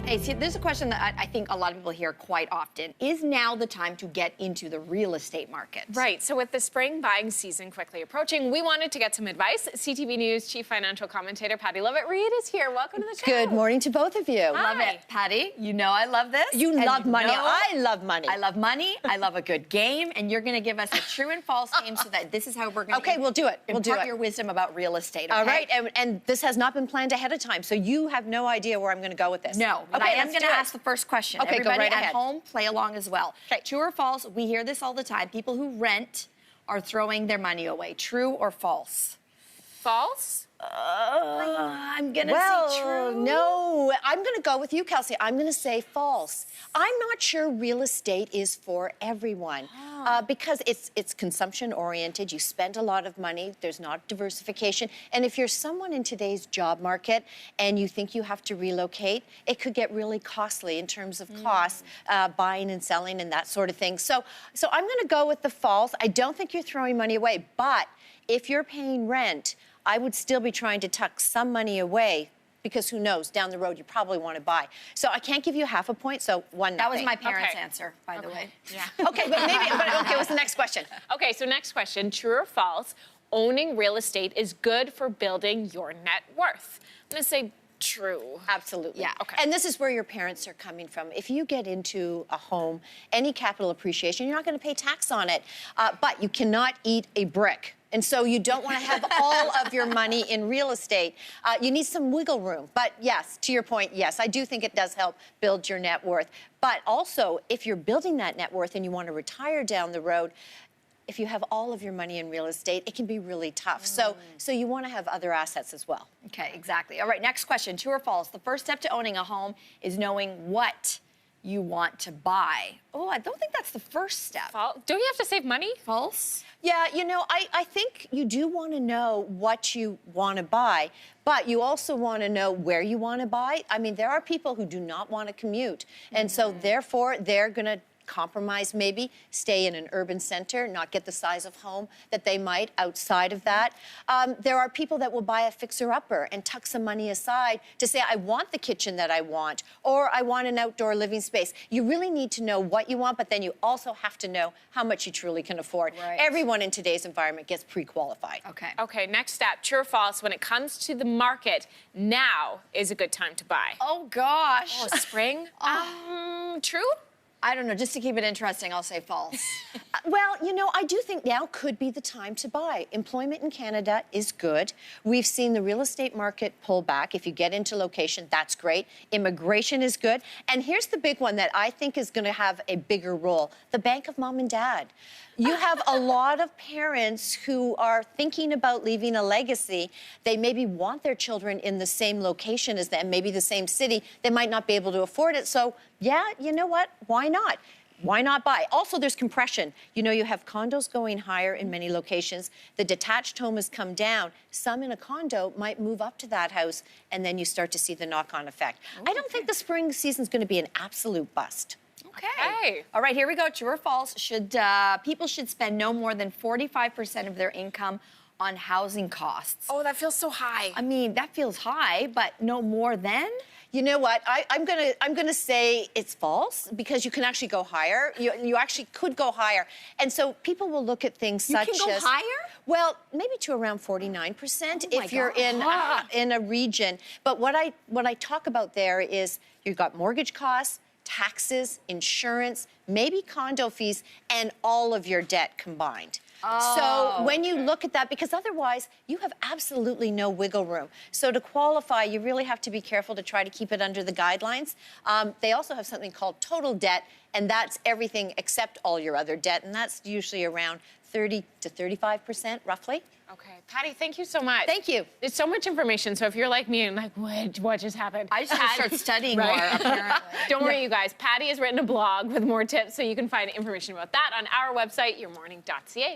Hey, see, there's a question that I think a lot of people hear quite often. Is now the time to get into the real estate market? Right. So with the spring buying season quickly approaching, we wanted to get some advice. CTV News Chief Financial Commentator Pattie Lovett Reid is here. Welcome to the show. Good morning to both of you. Hi. Love it. Pattie, you know I love this. You love money. I I love money. love money. I love a good game. And you're going to give us a true and false game so that this is how we're going to Okay, we'll do it. We'll do it. your wisdom about real estate, okay? All right, and this has not been planned ahead of time, so you have no idea where I'm going to go with this. No, but okay, I am going to ask the first question. Okay, Everybody go right at ahead. home, play along as well. Okay. True or false? We hear this all the time. People who rent are throwing their money away. True or false? False? I'm going to say true. No, I'm going to go with you, Kelsey. I'm going to say false. I'm not sure real estate is for everyone because it's consumption-oriented. You spend a lot of money. There's not diversification. And if you're someone in today's job market and you think you have to relocate, it could get really costly in terms of costs, buying and selling and that sort of thing. So I'm going to go with the false. I don't think you're throwing money away, but if you're paying rent, I would still be trying to tuck some money away because who knows, down the road you probably want to buy. So I can't give you half a point, so 1-0. That was my parents' Okay. answer, by the way. Yeah. Okay, okay, what's the next question? Okay, so next question. True or false? Owning real estate is good for building your net worth. I'm going to say true. Absolutely. Yeah. Okay. And this is where your parents are coming from. If you get into a home, any capital appreciation, you're not going to pay tax on it, but you cannot eat a brick. And so you don't want to have all of your money in real estate. You need some wiggle room. But yes, to your point, yes, I do think it does help build your net worth. But also, if you're building that net worth and you want to retire down the road, if you have all of your money in real estate, it can be really tough. So you want to have other assets as well. Okay, exactly. All right, next question. True or false? The first step to owning a home is knowing what you want to buy. Oh, I don't think that's the first step. False? Don't you have to save money? False? Yeah, you know, I think you do want to know what you want to buy, but you also want to know where you want to buy. I mean, there are people who do not want to commute, and so therefore they're going to compromise, maybe stay in an urban center, not get the size of home that they might outside of that. There are people that will buy a fixer-upper and tuck some money aside to say, I want the kitchen that I want, or I want an outdoor living space. You really need to know what you want, but then you also have to know how much you truly can afford. Right. Everyone in today's environment gets pre-qualified. Okay. Okay, next step. True or false? When it comes to the market, now is a good time to buy. Oh, gosh. Oh, spring? True? I don't know. Just to keep it interesting, I'll say false. Well, you know, I do think now could be the time to buy. Employment in Canada is good. We've seen the real estate market pull back. If you get into location, that's great. Immigration is good. And here's the big one that I think is going to have a bigger role, the bank of mom and dad. You have a lot of parents who are thinking about leaving a legacy. They maybe want their children in the same location as them, maybe the same city. They might not be able to afford it. So, yeah, you know what? Why not? Why not buy? Also, there's compression. You know, you have condos going higher in many locations. The detached home has come down. Some in a condo might move up to that house, and then you start to see the knock-on effect. I don't think the spring season's going to be an absolute bust. Okay. All right, here we go. True or false? People should spend no more than 45% of their income on housing costs? Oh, that feels so high. I mean, that feels high, but no more than? You know what? I'm gonna say it's false because you can actually go higher. You actually could go higher, and so people will look at things You such can go as higher? Well, maybe to around 49% Oh my if you're God. in a region. But what I talk about there is you've got mortgage costs, taxes, insurance, maybe condo fees, and all of your debt combined. So when you look at that, because otherwise you have absolutely no wiggle room. So to qualify, you really have to be careful to try to keep it under the guidelines. They also have something called total debt, and that's everything except all your other debt, and that's usually around 30 to 35%, roughly. Okay, Pattie, thank you so much. Thank you. It's so much information, so if you're like me and like, what just happened? I just have to start studying more, apparently. Don't worry, you guys. Pattie has written a blog with more tips, so you can find information about that on our website, yourmorning.ca.